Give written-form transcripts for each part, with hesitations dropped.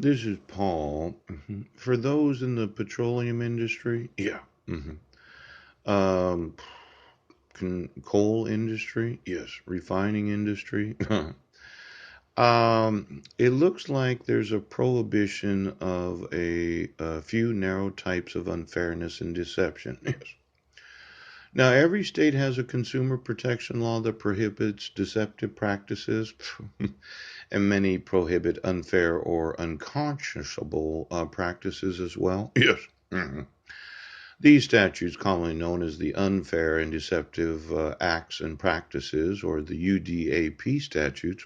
This is Paul. For those in the petroleum industry, yeah. hmm Um, Coal industry, yes. Refining industry. It looks like there's a prohibition of a few narrow types of unfairness and deception. Yes. Now, every state has a consumer protection law that prohibits deceptive practices, and many prohibit unfair or unconscionable practices as well. Yes. Mhm. These statutes, commonly known as the Unfair and Deceptive Acts and Practices, or the UDAP statutes,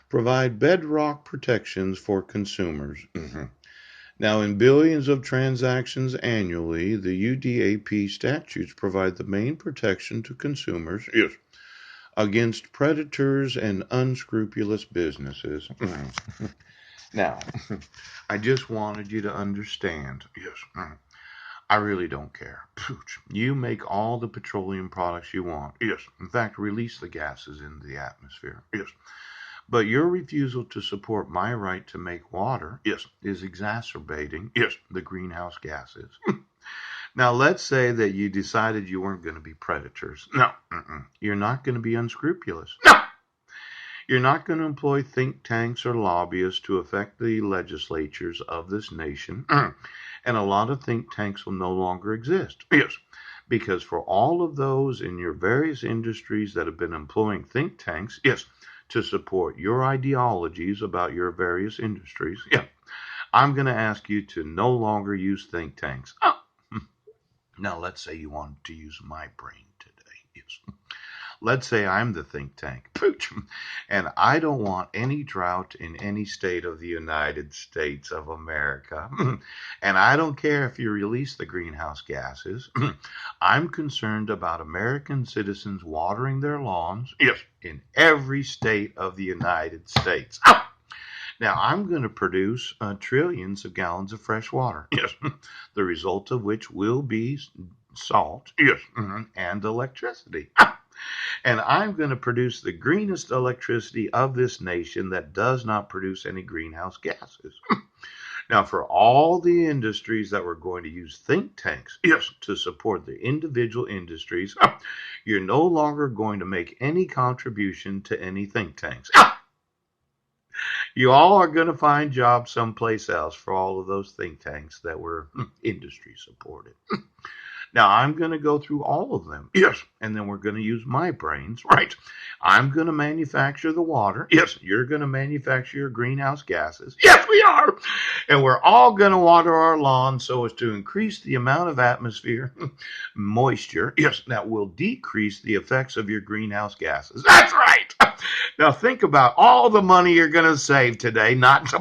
provide bedrock protections for consumers. Mhm. Now, in billions of transactions annually, the UDAP statutes provide the main protection to consumers, yes, against predators and unscrupulous businesses. Now, I just wanted you to understand, yes, I really don't care. You make all the petroleum products you want. Yes. In fact, release the gases into the atmosphere. Yes. But your refusal to support my right to make water, yes, is exacerbating, yes, the greenhouse gases. Now, let's say that you decided you weren't going to be predators. No. You're not going to be unscrupulous. No. You're not going to employ think tanks or lobbyists to affect the legislatures of this nation. And a lot of think tanks will no longer exist. Yes. Because for all of those in your various industries that have been employing think tanks, yes, to support your ideologies about your various industries, yeah, I'm going to ask you to no longer use think tanks. Oh. Now, let's say you wanted to use my brain today. Yes. Let's say I'm the think tank, pooch, and I don't want any drought in any state of the United States of America. And I don't care if you release the greenhouse gases. I'm concerned about American citizens watering their lawns, yes, in every state of the United States. Now, I'm going to produce trillions of gallons of fresh water, yes, the result of which will be salt, yes, and electricity. And I'm going to produce the greenest electricity of this nation that does not produce any greenhouse gases. Now, for all the industries that were going to use think tanks, yes, to support the individual industries, you're no longer going to make any contribution to any think tanks. You all are going to find jobs someplace else for all of those think tanks that were industry supported. Now, I'm going to go through all of them. Yes. And then we're going to use my brains. Right. I'm going to manufacture the water. Yes. You're going to manufacture your greenhouse gases. Yes, we are. And we're all going to water our lawn so as to increase the amount of atmosphere moisture. Yes. That will decrease the effects of your greenhouse gases. That's right. Now, think about all the money you're going to save today, not